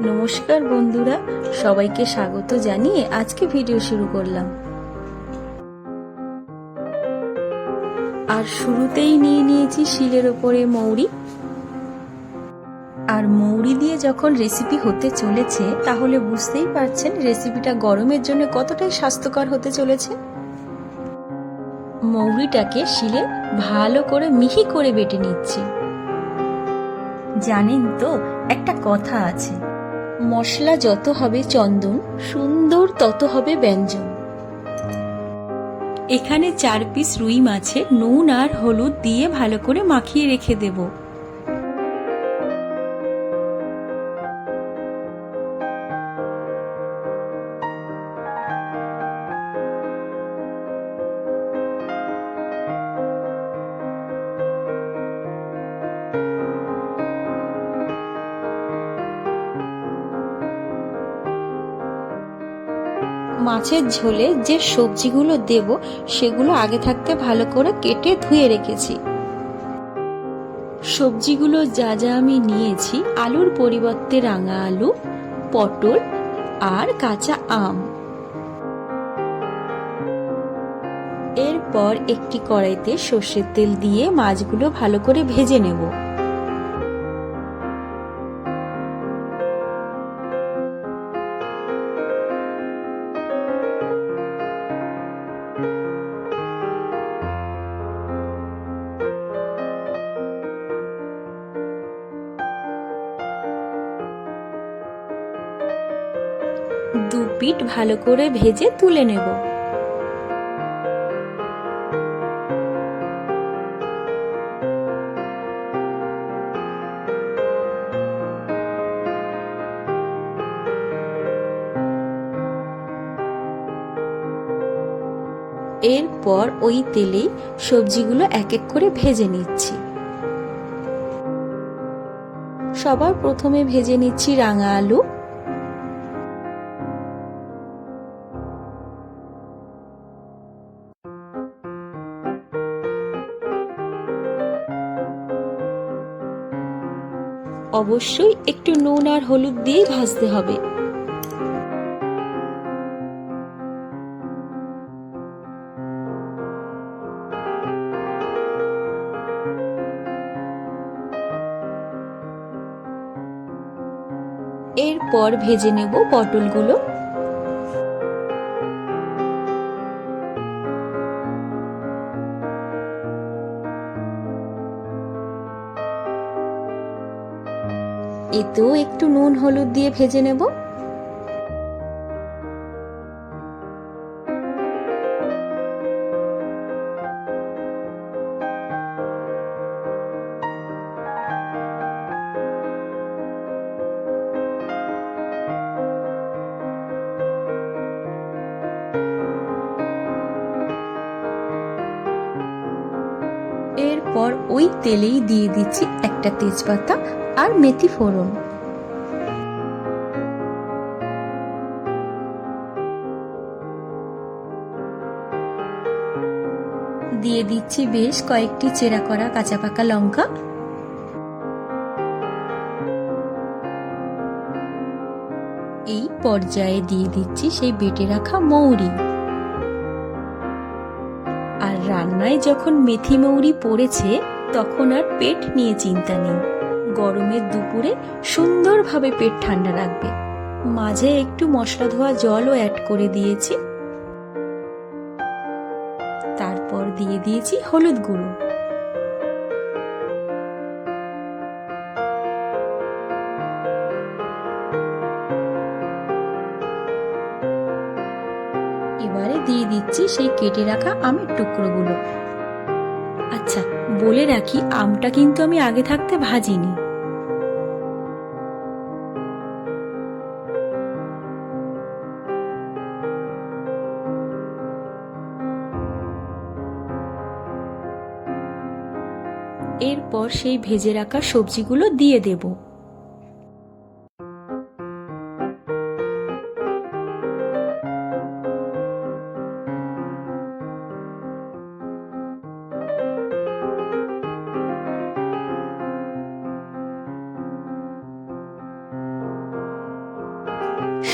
নমস্কার বন্ধুরা, সবাইকে স্বাগত জানিয়ে আজকে ভিডিও শুরু করলাম। আর শুরুতেই নিয়ে নিয়েছি শিলের ওপরে মৌরি। আর মৌরি দিয়ে যখন রেসিপি হতে চলেছে তাহলে বুঝতেই পারছেন রেসিপিটা গরমের জন্য কতটাই স্বাস্থ্যকর হতে চলেছে। মৌরিটাকে শিলে ভালো করে মিহি করে বেটে নিচ্ছি। জানেন তো, একটা কথা আছে, মশলা যত হবে চন্দন, সুন্দর তত হবে ব্যঞ্জন। এখানে 4 পিস রুই মাছে নুন আর হলুদ দিয়ে ভালো করে মাখিয়ে রেখে দেব। মাছের ঝোলে যে সবজিগুলো দেব সেগুলো আগে থাকতে ভালো করে কেটে ধুয়ে রেখেছি। সবজিগুলো যা যা আমি নিয়েছি, আলুর পরিবর্তে রাঙা আলু, পটল আর কাঁচা আম। এরপর একটি কড়াইতে সর্ষের তেল দিয়ে মাছগুলো ভালো করে ভেজে নেব। দু পিঠ ভালো করে ভেজে তুলে নেব। এরপর ওই তেলেই সবজিগুলো এক এক করে ভেজে নিচ্ছি। সবার প্রথমে ভেজে নিচ্ছি রাঙা আলু। অবশ্যই একটু নুন আর হলুদ দিয়ে ভাজতে হবে। এরপর ভেজে নেব পটলগুলো। এতেও একটু নুন হলুদ দিয়ে ভেজে নেব। এরপর ওই তেলেই দিয়ে দিচ্ছি একটা তেজপাতা আর মেথি ফোড়ন। দিয়ে দিচ্ছি বেশ কয়েকটি চেরা করা কাঁচা পাকা লঙ্কা। এই পর্যায়ে দিয়ে দিচ্ছি সেই বেটে রাখা মৌরি। আর রান্নায় যখন মেথি মৌরি পড়েছে তখন আর পেট নিয়ে চিন্তা নেই। গরমের দুপুরে সুন্দরভাবে পেট ঠান্ডা রাখবে। মাঝে একটু মশলা ধোয়া জলও অ্যাড করে দিয়েছি। তারপর দিয়ে দিয়েছি হলুদ গুঁড়ো। এবারে দিয়ে দিচ্ছি সেই কেটে রাখা আমের টুকরোগুলো। আচ্ছা, বলে রাখি, আমটা কিন্তু আমি আগে থাকতে ভাজিনি। এরপর সেই ভেজে রাখা সবজিগুলো দিয়ে দেব।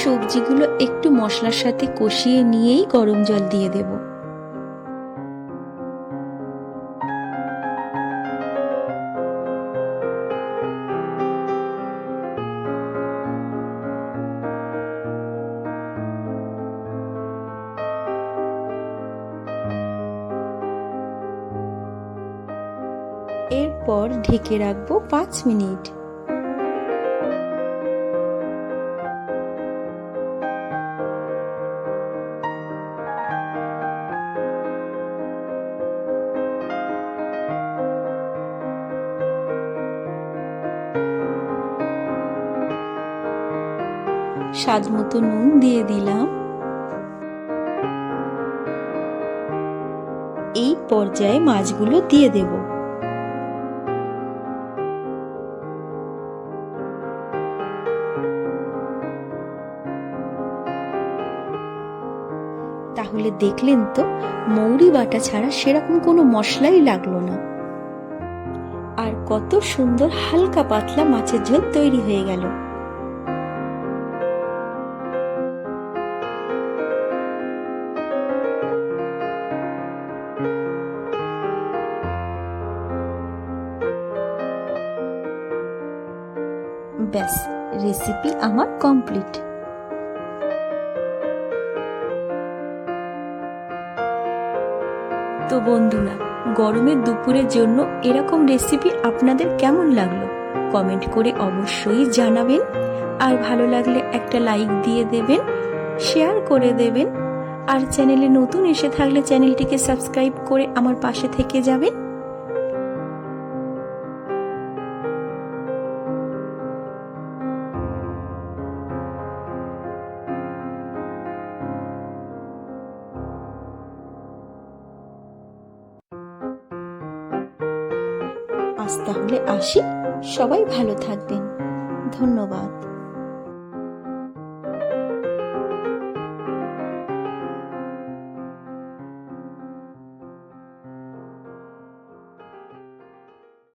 সবজিগুলো একটু মশলার সাথে কষিয়ে নিয়েই গরম জল দিয়ে দেব। এরপর ঢেকে রাখবো 5 মিনিট। স্বাদ মতো নুন দিয়ে দিলাম। এই পর্যায়ে মাছগুলো দিয়ে দেব। তাহলে দেখলেন তো, মৌরি বাটা ছাড়া সেরকম কোনো মশলাই লাগলো না, আর কত সুন্দর হালকা পাতলা মাছের ঝোল তৈরি হয়ে গেল। ব্যাস, রেসিপি আমার কমপ্লিট। তো বন্ধুরা, গরমের দুপুরের জন্য এরকম রেসিপি আপনাদের কেমন লাগলো কমেন্ট করে অবশ্যই জানাবেন। আর ভালো লাগলে একটা লাইক দিয়ে দেবেন, শেয়ার করে দেবেন, আর চ্যানেলে নতুন এসে থাকলে চ্যানেলটিকে সাবস্ক্রাইব করে আমার পাশে থেকে যাবেন। আজ তাহলে আসি, সবাই ভালো থাকবেন। ধন্যবাদ।